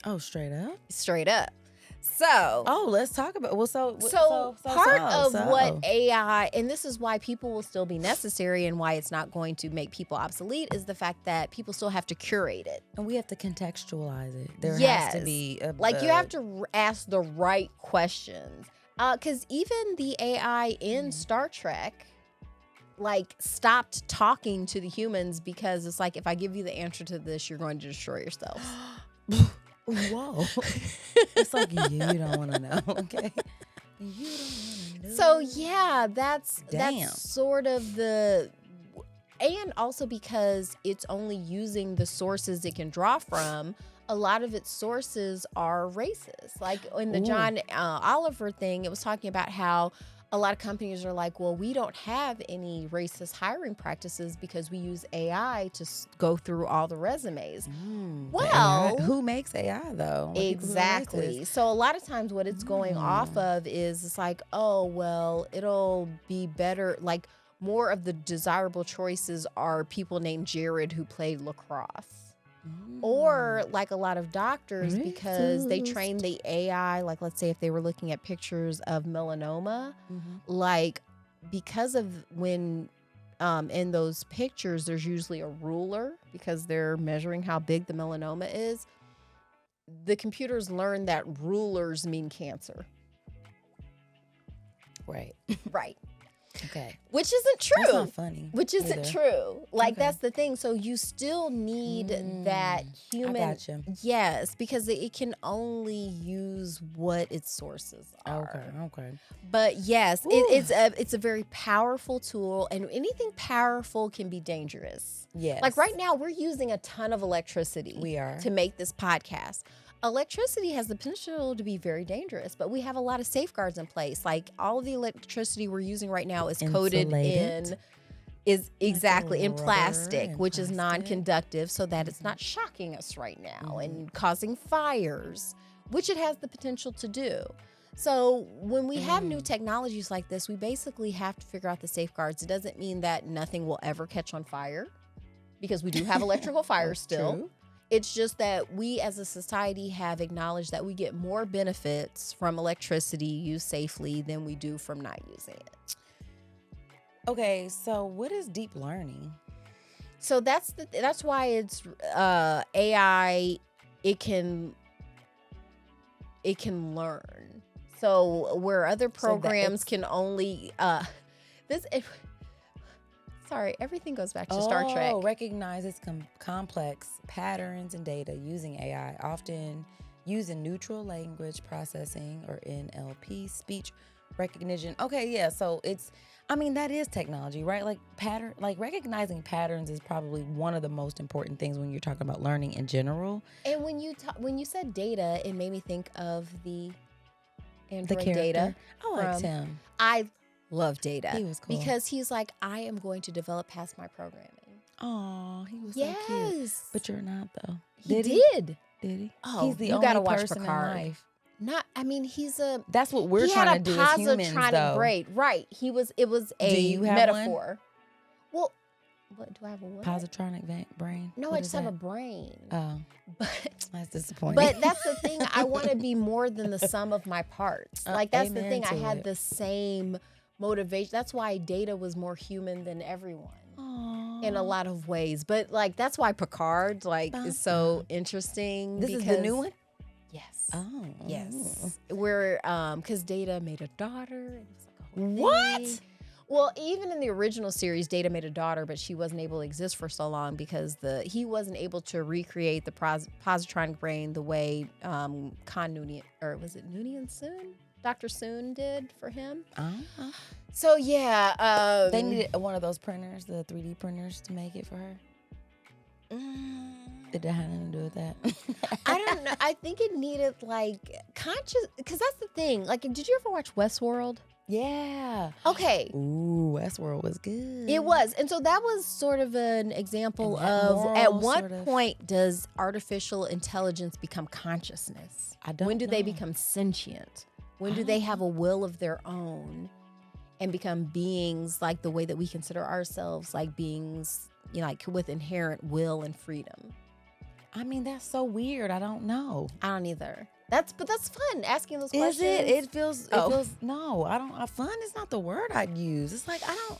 Oh, straight up? Straight up. So, let's talk about. Well, part of what AI, and this is why people will still be necessary and why it's not going to make people obsolete, is the fact that people still have to curate it. And we have to contextualize it. There Yes. has to be you have to ask the right questions. Because even the AI in Star Trek, stopped talking to the humans because it's like, if I give you the answer to this, you're going to destroy yourselves. Whoa. It's like, you don't want to know, okay? You don't want to know. So, yeah, that's Damn. sort of the... And also because it's only using the sources it can draw from, a lot of its sources are racist. Like in the John Oliver thing, it was talking about how a lot of companies are like, well, we don't have any racist hiring practices because we use AI to go through all the resumes. Well, who makes AI though? Exactly. So a lot of times what it's going off of is it's like, oh, well, it'll be better. Like more of the desirable choices are people named Jared who played lacrosse. Or like a lot of doctors, because they train the AI, like let's say if they were looking at pictures of melanoma, like because of when in those pictures, there's usually a ruler because they're measuring how big the melanoma is. The computers learn that rulers mean cancer. Right. Right. Okay. Which isn't true. That's not funny. Which isn't true. Like, Okay. that's the thing. So you still need that human. I gotcha. Yes, because it can only use what its sources are. Okay. But yes, it's a very powerful tool, and anything powerful can be dangerous. Yes. Like right now, we're using a ton of electricity. We are. To make this podcast. Electricity has the potential to be very dangerous, but we have a lot of safeguards in place. Like all of the electricity we're using right now is coated in plastic, which is non-conductive, so that it's not shocking us right now and causing fires, which it has the potential to do. So when we have new technologies like this, we basically have to figure out the safeguards. It doesn't mean that nothing will ever catch on fire, because we do have electrical fire still. True. It's just that we as a society have acknowledged that we get more benefits from electricity used safely than we do from not using it. Okay, so what is deep learning? So that's why it's AI. It can learn. So where other programs can only Sorry, everything goes back to Star Trek. Recognizes complex patterns and data using AI, often using neutral language processing or NLP, speech recognition. Okay, yeah, so that is technology, right? Like recognizing patterns is probably one of the most important things when you're talking about learning in general. And when you said data, it made me think of the Android character. Data. I liked him. I love Data. He was cool. Because he's like, I am going to develop past my programming. Oh, he was so cute. But you're not though. He did. Did he? Oh, he's the you only gotta watch person Picard. in life. That's what we're trying to do as humans, though. He had a positronic brain. Right. It was a do you have metaphor. Well, what do I have a what? Positronic brain? No, I just have a brain. Oh. But that's disappointing. But that's the thing. I want to be more than the sum of my parts. Like that's the thing. I had the same motivation. That's why Data was more human than everyone. Aww. In a lot of ways. But like that's why Picard is so interesting. This is the new one? Yes. Oh. Yes. Where because Data made a daughter. And it's like a whole What? thing. Well, even in the original series, Data made a daughter, but she wasn't able to exist for so long because he wasn't able to recreate the positronic brain the way Noonien, or was it Noonien Soon? Dr. Soon did for him. Uh-huh. So yeah, They needed one of those printers, the 3D printers, to make it for her. Did that have anything to do with that? I don't know. I think it needed like conscious, because that's the thing. Like, did you ever watch Westworld? Yeah. Okay. Ooh, Westworld was good. It was. And so that was sort of an example of at what point does artificial intelligence become consciousness? I don't When do know. they become sentient? When do they have a will of their own and become beings like the way that we consider ourselves, like beings, you know, like with inherent will and freedom? I mean, that's so weird. I don't know. I don't either. But that's fun, asking those Is questions. it? It feels, Oh. no, I don't, fun is not the word I'd use. It's like, I don't,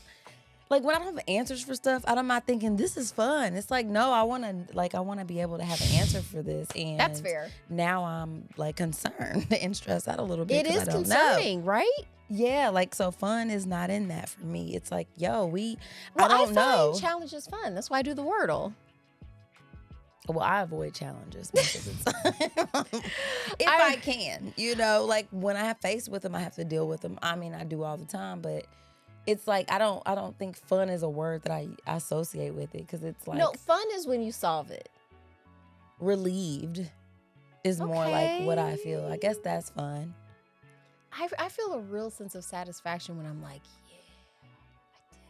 like when I don't have answers for stuff, I'm not thinking this is fun. It's like, no, I want to be able to have an answer for this. And That's fair. Now I'm like concerned and stressed out a little bit. It is I don't concerning, know. right? Yeah, like, so fun is not in that for me. It's like, yo, I Well, don't know. find challenges fun. That's why I do the Wordle. Well, I avoid challenges most of the time. If I can, you know, like when I have faced with them, I have to deal with them. I mean, I do all the time, but it's like I don't think fun is a word that I associate with it, because it's like, No, fun is when you solve it. relieved is more like what I feel. I guess that's fun. I feel a real sense of satisfaction when I'm like, yeah, I did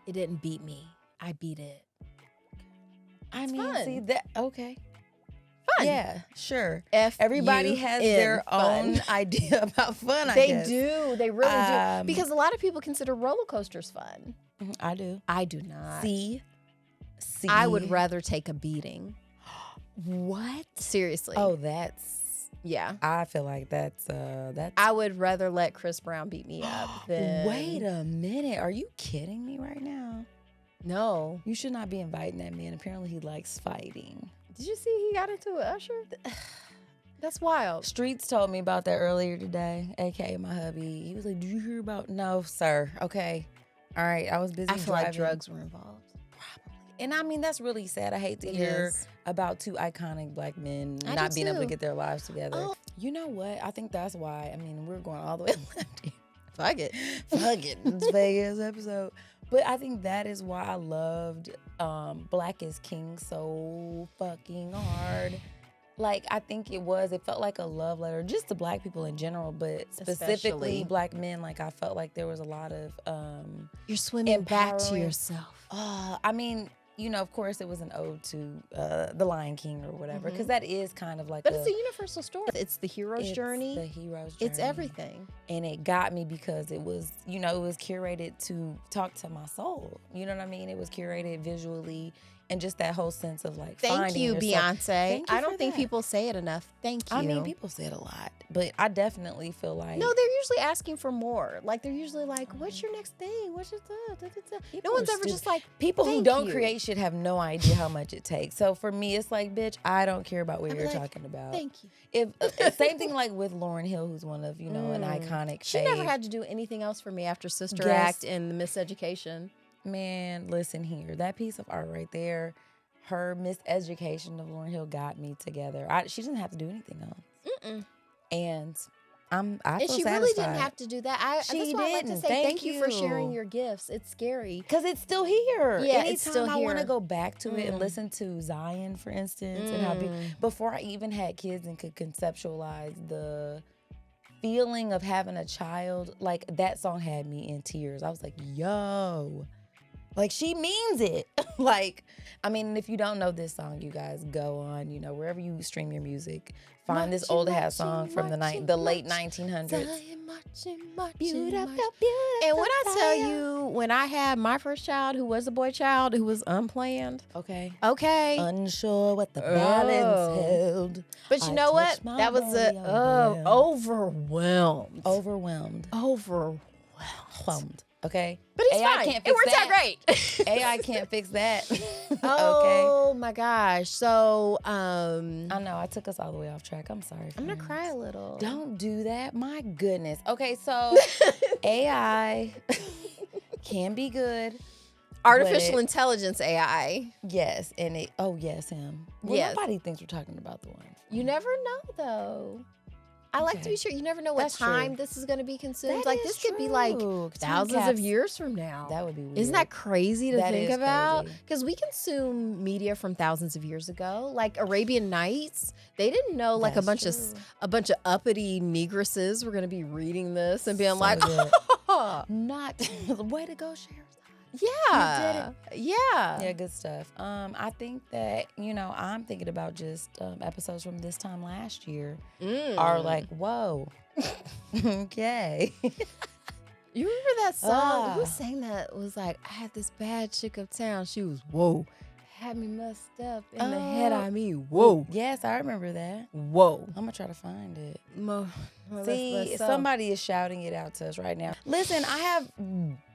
it. It didn't beat me. I beat it. I It's mean, fun. see that? Okay. Fun. Yeah, sure. F Everybody has their own idea about fun, I guess. They do. They really do. Um, Because a lot of people consider roller coasters fun. I do. I do not. See? I would rather take a beating. What? Seriously. Oh, that's. Yeah. I feel like that's. I would rather let Chris Brown beat me up than. Wait a minute. Are you kidding me right now? No. You should not be inviting that man. Apparently, he likes fighting. Did you see he got into an Usher? That's wild. Streets told me about that earlier today, aka my hubby. He was like, "Did you hear about?" No, sir. Okay, all right. I was busy. I feel driving. like drugs were involved. Probably. And I mean, that's really sad. I hate to It hear is. about two iconic black men I not do being able to too. get their lives together. Oh. You know what? I think that's why. I mean, we're going all the way left here. Fuck it. Fuck it. It's Vegas episode. But I think that is why I loved Black is King so fucking hard. Like, I think it felt like a love letter just to black people in general, but specifically Especially. black men. Like, I felt like there was a lot of You're swimming back to empowering. yourself. I mean, you know, of course, it was an ode to The Lion King or whatever, because that is kind of like But it's a universal story. It's the hero's journey. the hero's journey. It's everything. And it got me because it was, you know, it was curated to talk to my soul. You know what I mean? It was curated visually, and just that whole sense of like Thank finding you, yourself. Beyonce. Thank you I don't for think that. people say it enough. Thank you. I mean, people say it a lot, but I definitely feel like No, they're usually asking for more. Like, they're usually like, what's your next thing? What's your People No one's are ever stupid. just like, people who "Thank don't you." create shit have no idea how much it takes. So for me, it's like, bitch, I don't care about what I'd be you're like, talking about. Thank you. If same thing like with Lauryn Hill, who's one of, you know, an iconic. She never fave. had to do anything else for me after Sister Guess- Act and the Miseducation. Man, listen here. That piece of art right there, her miseducation of Lauryn Hill got me together. She didn't have to do anything else. And I And feel she satisfied. really didn't have to do that. She that's why I like to didn't. say thank Thank you for you. sharing your gifts. It's scary. Because it's still here. Yeah, Anytime it's still I want to here. go back to it and listen to Zion, for instance, and how before I even had kids and could conceptualize the feeling of having a child, like that song had me in tears. I was like, yo, like she means it. Like, I mean, if you don't know this song, you guys go on, you know, wherever you stream your music, find this old ass song from the late 1900s. Beautiful. And when I tell you, when I had my first child, who was a boy child, who was unplanned. Okay. Okay. Unsure what the balance held. But you I know what? touched my That was belly overwhelmed. overwhelmed. Overwhelmed. Overwhelmed. whelmed. Okay, But it's AI fine. can't It fix works that. out great. AI can't fix that. Okay. Oh my gosh. So I know I took us all the way off track. I'm sorry. I'm gonna friends. cry a little. Don't do that. My goodness. Okay, so AI can be good. Artificial but intelligence AI. Yes, and it. Oh yes, him. Well, Yes. nobody thinks we're talking about the one. You never know though. I like to Okay. be sure. You never know what That's time true. this is going to be consumed. That Like is this could be like true. Time thousands of capsule. years from now. That would be weird. Isn't that crazy to That think is about? crazy. Because we consume media from thousands of years ago. Like Arabian Nights, they didn't know like a bunch That's of uppity negresses were going to be reading this and being So like, good. oh, Not way to go, Cheryl. yeah, yeah. Yeah, good stuff. I think that I'm thinking about just episodes from this time last year are like, whoa, okay. You remember that song? Who Ah. sang that? It was like, I had this bad chick uptown. She was whoa, had me messed up in the head. I mean, whoa, Yes, I remember that. whoa. I'm gonna try to find it. Well, See, somebody is shouting it out to us right now. Listen, I have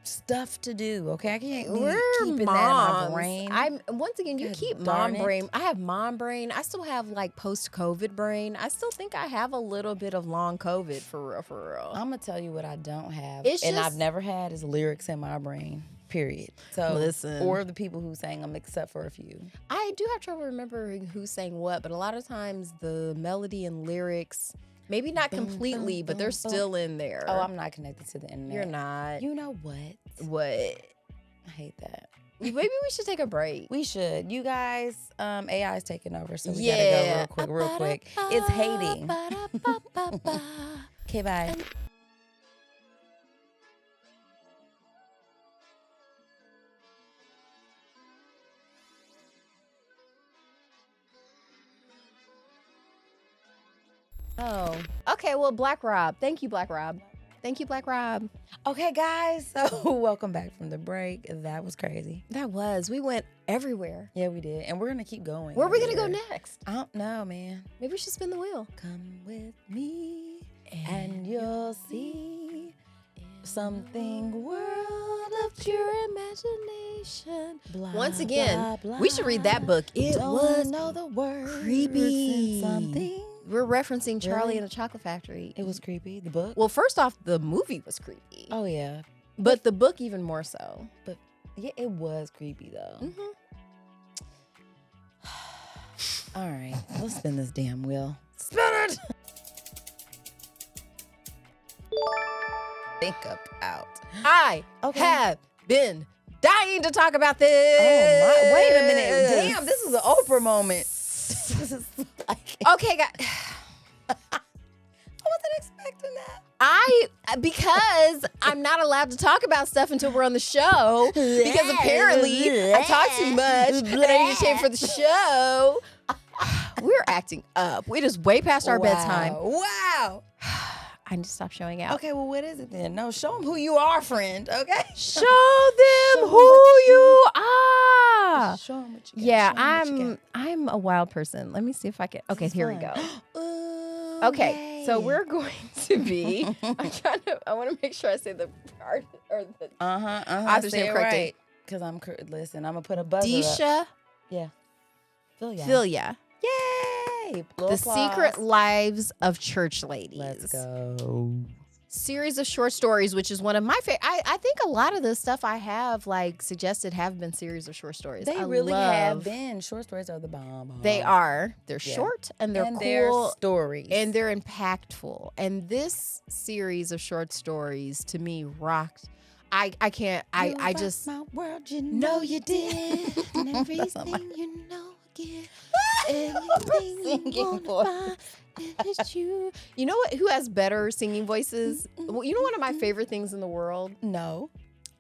stuff to do. Okay, I can't be We're keeping moms. that in my brain. I'm once again. You God keep darn mom it. brain. I have mom brain. I still have like post-COVID brain. I still think I have a little bit of long COVID for real. For real. I'm gonna tell you what I don't have, It's and just- I've never had is lyrics in my brain. Period. So Listen. or the people who sang them, except for a few. I do have trouble remembering who sang what, but a lot of times the melody and lyrics, maybe not completely, but they're still in there. Oh, I'm not connected to the internet. You're not. You know what? What? I hate that. Maybe we should take a break. We should. You guys, AI is taking over, so we Yeah. gotta go real quick. It's hating. Okay, bye. Oh, okay. Well, Black Rob. Thank you, Black Rob. Thank you, Black Rob. Okay, guys. So welcome back from the break. That was crazy. That was. We went everywhere. Yeah, we did, and we're gonna keep going. Where are we going to go everywhere. next? I don't know, man. Maybe we should spin the wheel. Come with me, and you'll see something world of pure imagination. blah, Once again, blah, blah. we should read that book. It Don't was know the words creepy. and something. We're referencing Charlie Really? and the Chocolate Factory. It was creepy. The book. Well, first off, the movie was creepy. Oh yeah, But the book even more so. but yeah, it was creepy though. Mm-hmm. All right, let's spin this damn wheel. Spin it! Think up out. I Okay. have been dying to talk about this. Oh my! Wait a minute. Damn, this is an Oprah moment. This is like Okay, guys. I wasn't expecting that. Because I'm not allowed to talk about stuff until we're on the show. Because apparently I talk too much and I need to change for the show. We're acting up. It is way past our bedtime. Wow. I need to stop showing out. Okay, well, what is it then? No, show them who you are, friend. Okay. Show them Show who you are. Show them what you got. Yeah, Show 'em what you I'm a wild person. Let me see if I can. Okay, here we go. got. Ooh, Okay, so yay. we're going to be. I want to make sure I say the part or the author's Say name it correctly. right. Because listen, I'm going to put a buzzer up. Disha Yeah. Philia. Philia. Yay. Blow The applause. Secret Lives of Church Ladies. Let's go. Series of short stories, which is one of my favorite. I think a lot of the stuff I have like suggested have been series of short stories. They I really have love- been. Short stories are the bomb. They are. They're Yeah. short and they're and cool. they're stories. And they're impactful. And this series of short stories to me rocked. I can't. You I rocked just my world, you know know you did. And everything you know again. Anything you Singing want voice. to find, it's you. You know what? Who has better singing voices? Well, you know one of my favorite things in the world? No.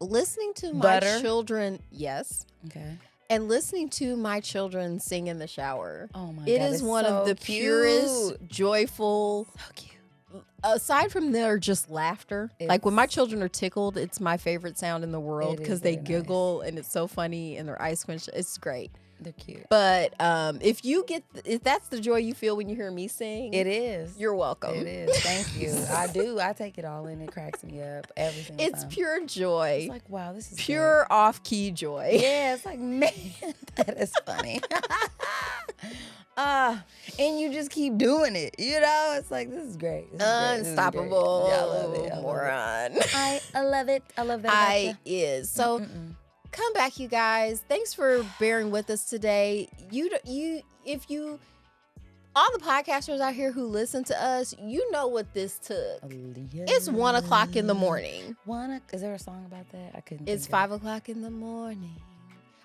Listening to my Butter? children. Yes. Okay. And listening to my children sing in the shower. Oh my It God. is it's one so of the cute. purest, joyful. So cute. Aside from their just laughter, like when It's- my children are tickled, it's my favorite sound in the world It is because they very nice. giggle and it's so funny and their eyes squinch. It's great. They're cute. But if that's the joy you feel when you hear me sing, It is. you're welcome. It is. Thank you. I do. I take it all in. It cracks me up every single time. It's pure joy. It's like, wow, this is pure off-key joy. great. Yeah, it's like, man, that is funny. And you just keep doing it. You know, it's like, this is great. This is great. This is Unstoppable. great. Yeah, I love it. Moron. I love it. I love that about you. So come back, you guys. Thanks for bearing with us today. If you all the podcasters out here who listen to us, you know what this took. It's 1 o'clock in the morning. Is there a song about that? I couldn't. It's think 5 o'clock in the morning.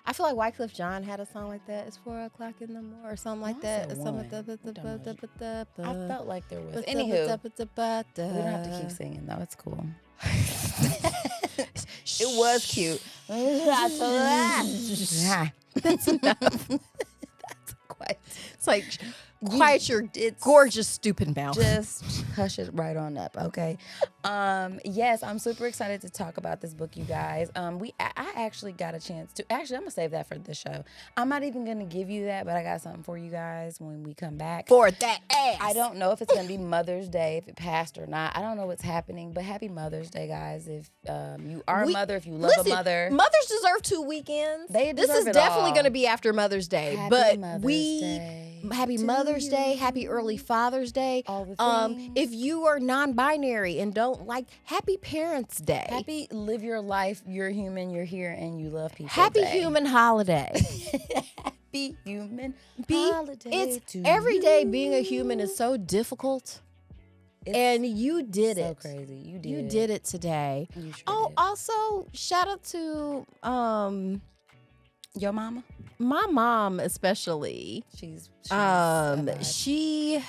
I feel like Wycliffe Jean had a song like that. It's 4 o'clock in the morning or something like that. I felt like there was. Anywho, we don't have to keep singing though. It's cool. It was cute. That's enough. That's quite. It's like quiet your gorgeous stupid mouth. Just hush it right on up, okay? Yes, I'm super excited to talk about this book, you guys. I actually got a chance to. Actually, I'm gonna save that for this show. I'm not even gonna give you that, but I got something for you guys when we come back. For that ass. I don't know if it's gonna be Mother's Day, if it passed or not. I don't know what's happening, but happy Mother's Day, guys. If you are a mother, if you love a mother, mothers deserve 2 weekends. They this deserve is it definitely all. gonna be after Mother's Day, Happy but Mother's Day happy to Mother's you. Day, happy early Father's Day. All the things. If you are non-binary and don't like, happy Parents' Day. Happy live your life. You're human. You're here, and you love people. Happy Day. Human Holiday. Happy human holiday. It's to every you. day being a human is so difficult, It's and you did so it. crazy. You did. You did it today. You sure Oh, did. also shout out to Your mama. my mom, especially. She's alive.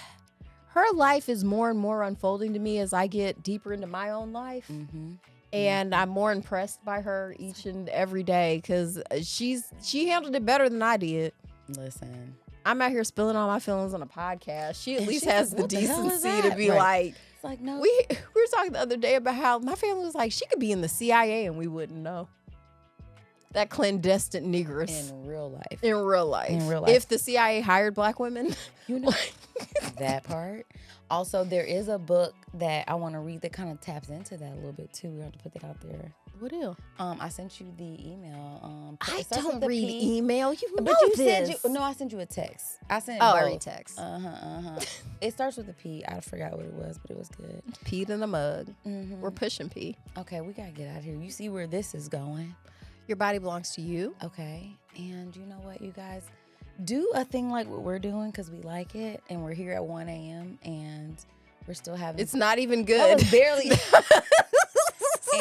Her life is more and more unfolding to me as I get deeper into my own life. Mhm. And I'm more impressed by her each and every day because she handled it better than I did. Listen. I'm out here spilling all my feelings on a podcast. She at And least she's has like, the "What the hell is decency to that?" be Right. like, It's like no. we were talking the other day about how my family was like, she could be in the CIA and we wouldn't know. That clandestine negress in real life. in real life. In real life. If the CIA hired black women, You know that part. Also, there is a book that I want to read that kind of taps into that a little bit too. We have to put that out there. what deal? I sent you the email. I it starts with don't the read P. email. You know But you this. said no. I sent you a text. I sent it Oh, both. I read text. It starts with a P. I forgot what it was, but it was good. Peed in a mug. Mhm. We're pushing P. Okay, we gotta get out of here. You see where this is going. Your body belongs to you. Okay, and you know what, you guys, do a thing like what we're doing because we like it, and we're here at 1 a.m. and we're still having. It's not even That good. was barely.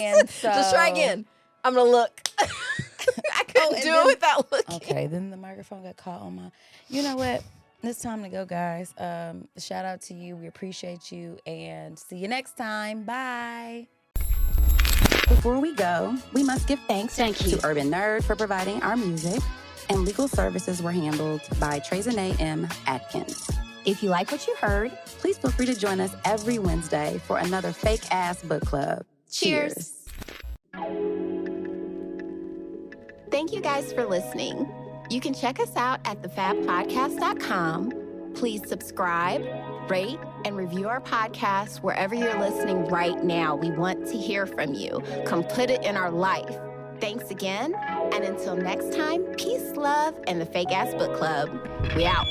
And so, Just try again. I'm gonna look. I couldn't and do then- it without looking. Okay, then the microphone got caught on my. You know what? It's time to go, guys. Shout out to you. We appreciate you, and see you next time. Bye. Before we go, we must give thanks to Urban Nerd for providing our music, and legal services were handled by Trezene M. Atkins. If you like what you heard, please feel free to join us every Wednesday for another fake-ass book club. Cheers. Thank you guys for listening. You can check us out at thefabpodcast.com. Please subscribe, rate, and review our podcast wherever you're listening right now. We want to hear from you. Come put it in our life. Thanks again, and until next time, peace, love, and the Fake Ass Book Club. We out.